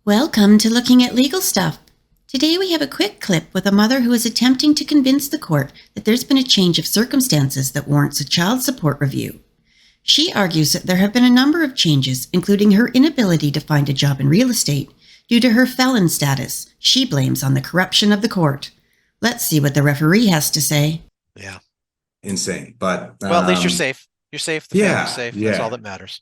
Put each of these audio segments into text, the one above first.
Welcome to Looking at Legal Stuff. Today we have a quick clip with a mother who is attempting to convince the court that there's been a change of circumstances that warrants a child support review. She argues that there have been a number of changes, including her inability to find a job in real estate due to her felon status she blames on the corruption of the court. Let's see what the referee has to say. Yeah. Insane. But well, at least you're safe. You're safe. The family's safe. Yeah. That's all that matters.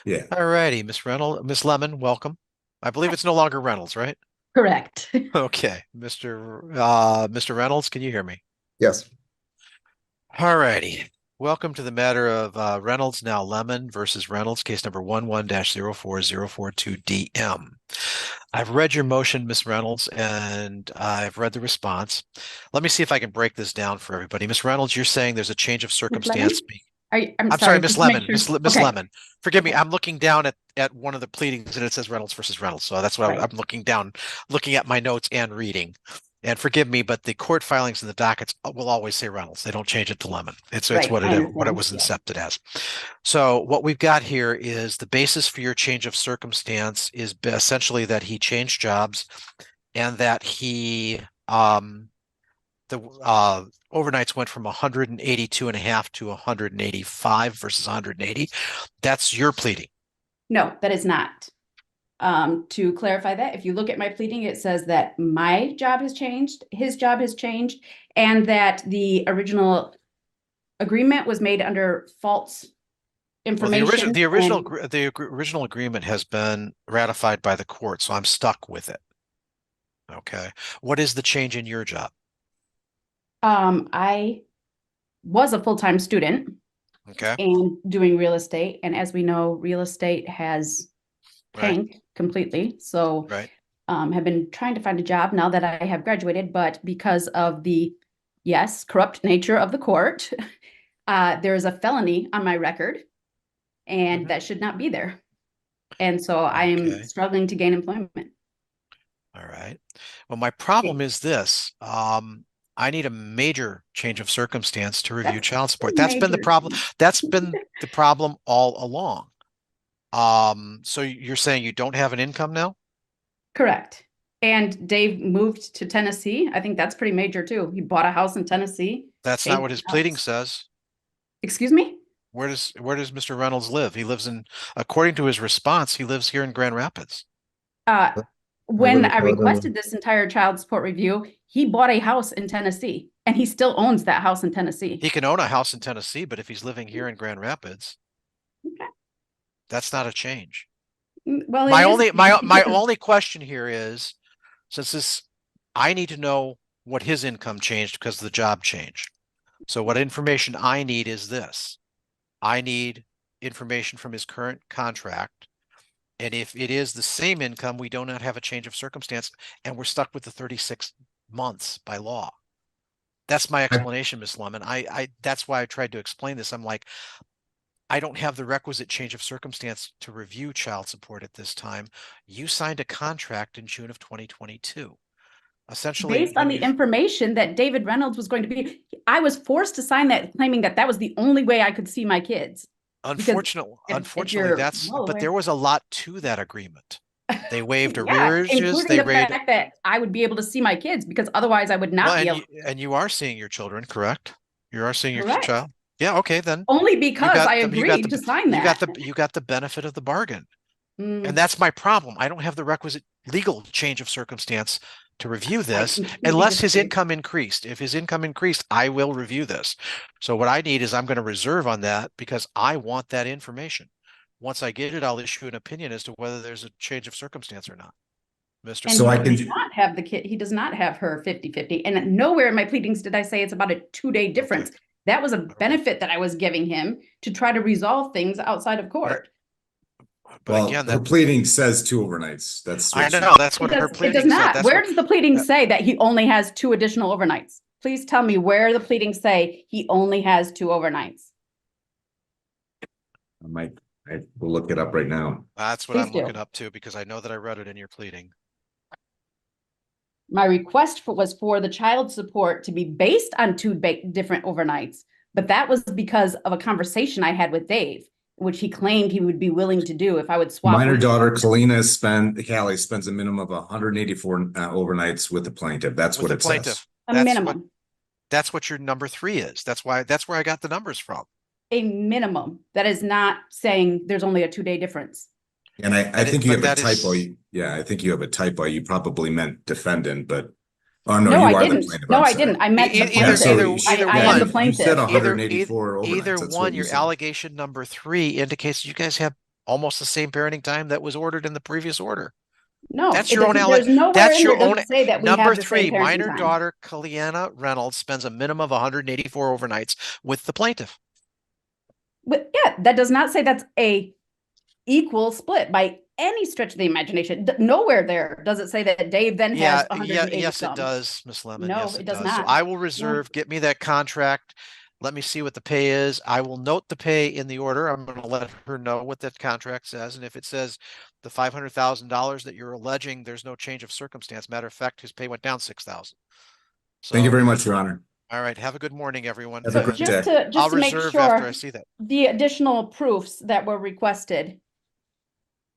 Yeah. All righty, Miss Lemon, welcome. I believe it's no longer Reynolds, right? Correct. Okay. Mr. Reynolds, can you hear me? Yes. All righty. Welcome to the matter of Reynolds, now Lemon versus Reynolds, case number 11-04042DM. I've read your motion, Miss Reynolds, and I've read the response. Let me see if I can break this down for everybody. Miss Reynolds, you're saying there's a change of circumstance. I'm sorry, Miss Lemon. Sure. Miss Okay. Lemon. Forgive me. I'm looking down at one of the pleadings and it says Reynolds versus Reynolds. So that's what Right. I'm looking down, looking at my notes and reading. And forgive me, but the court filings and the dockets will always say Reynolds. They don't change it to Lemon. It's Right, what I it was understand. incepted as. So what we've got here is the basis for your change of circumstance is essentially that he changed jobs and that he the overnights went from 182.5 to 185 versus 180. That's your pleading. No, that is not. To clarify that, if you look at my pleading, it says that my job has changed, his job has changed, and that the original agreement was made under false information. The original agreement has been ratified by the court, so I'm stuck with it. Okay. What is the change in your job? I was a full-time student. Okay. And doing real estate, and as we know, real estate has tanked completely. So right. Have been trying to find a job now that I have graduated, but because of the, yes, corrupt nature of the court, there is a felony on my record, and that should not be there. And so I am struggling to gain employment. All right. Well, my problem is this. I need a major change of circumstance to review child support. That's been the problem. That's been the problem all along. So you're saying you don't have an income now? Correct. And Dave moved to Tennessee. I think that's pretty major too. He bought a house in Tennessee. That's not what his pleading says. Excuse me? Where does Mr. Reynolds live? He lives according to his response, he lives here in Grand Rapids. When I requested this entire child support review, he bought a house in Tennessee, and he still owns that house in Tennessee. He can own a house in Tennessee, but if he's living here in Grand Rapids, that's not a change. Well, my only question here is, I need to know what his income changed because the job changed. So what information I need is this. I need information from his current contract. And if it is the same income, we do not have a change of circumstance, and we're stuck with the 36 months by law. That's my explanation, Ms. Lemon. That's why I tried to explain this. I'm like, I don't have the requisite change of circumstance to review child support at this time. You signed a contract in June of 2022. Essentially, based on the information that David Reynolds was going to be, I was forced to sign that, claiming that that was the only way I could see my kids. Unfortunately, but there was a lot to that agreement. They waived arrearages. Including the fact that I would be able to see my kids, because otherwise I would not be able. And you are seeing your children, correct? You are seeing your child. Yeah. Okay. Then only because I agreed to sign that. You got the benefit of the bargain, and that's my problem. I don't have the requisite legal change of circumstance to review this unless his income increased. If his income increased, I will review this. So what I need is I'm going to reserve on that because I want that information. Once I get it, I'll issue an opinion as to whether there's a change of circumstance or not. Mr. So I does not have the kid. He does not have her 50-50. And nowhere in my pleadings did I say it's about a 2-day difference. Okay. That was a benefit that I was giving him to try to resolve things outside of court. But again, her pleading says 2 overnights. I know that's what her pleading said. It does not. Where does the pleading say that he only has 2 additional overnights? Please tell me where the pleading say he only has 2 overnights. I will look it up right now. That's what I'm looking up too, because I know that I read it in your pleading. My request was for the child support to be based on 2 different overnights, but that was because of a conversation I had with Dave. which he claimed he would be willing to do if I would swap. Minor with- daughter Callie spends a minimum of 184 overnights with the plaintiff. That's With what the it says. plaintiff. A That's minimum. That's what your number 3 is. That's where I got the numbers from. A minimum. That is not saying there's only a 2-day difference. And I think you have a But that is- typo. Yeah, I think you have a typo. You probably meant defendant, but oh no, No, you I are the didn't. plaintiff. No, I'm I sorry. didn't. I meant the Either- plaintiff. either I am one. the You plaintiff. said 184 overnights. Either That's one, what you your said. allegation number 3 indicates you guys have almost the same parenting time that was ordered in the previous order. No, That's it your own doesn't- there's nowhere that's in your there own doesn't say that we number have the 3. same parenting Minor time. daughter Kaliana Reynolds spends a minimum of 184 overnights with the plaintiff. But yeah, that does not say that's a equal split by any stretch of the imagination. Nowhere there does it say that Dave then has 180 yes, it some. does, Miss Lemon. No, Yes, it it does does. not. So I will reserve. Get me that contract. Let me see what the pay is. I will note the pay in the order. I'm going to let her know what that contract says. And if it says the $500,000 that you're alleging, there's no change of circumstance. Matter of fact, his pay went down 6,000. Thank you very much, Your Honor. All right. Have a good morning, everyone. Have a So great just day. to I'll make reserve sure after I see that. the additional proofs that were requested,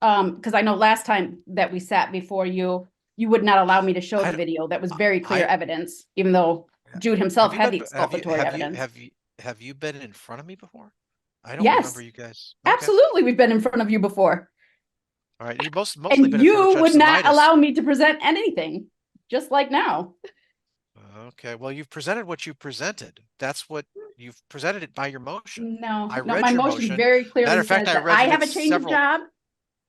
because I know last time that we sat before you, you would not allow me to show I the don't- video. That was very clear I- evidence, even though Jude himself had the exculpatory evidence. Have you been in front of me before? I don't Yes. remember you guys. Okay. Absolutely, we've been in front of you before. All right. You mostly And been in front you of would Judge not Sinitis. allow me to present anything, just like now. Okay, well, you've presented what you presented. That's what you've presented it by your motion. No, I no, read my your motion motion. very clearly Matter of fact, says I that read I you have a with change several- of job.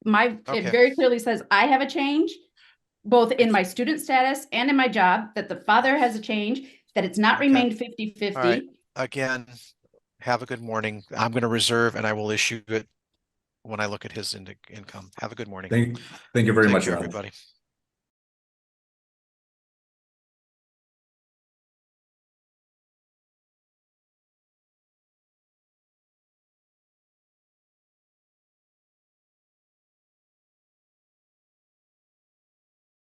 It Okay. very clearly says I have a change, both in my student status and in my job, that the father has a change, that it's not Okay. remained 50-50. All right. Again, have a good morning. I'm going to reserve and I will issue it when I look at his income. Have a good morning. Thank you very Take much, care, Your Honor. everybody.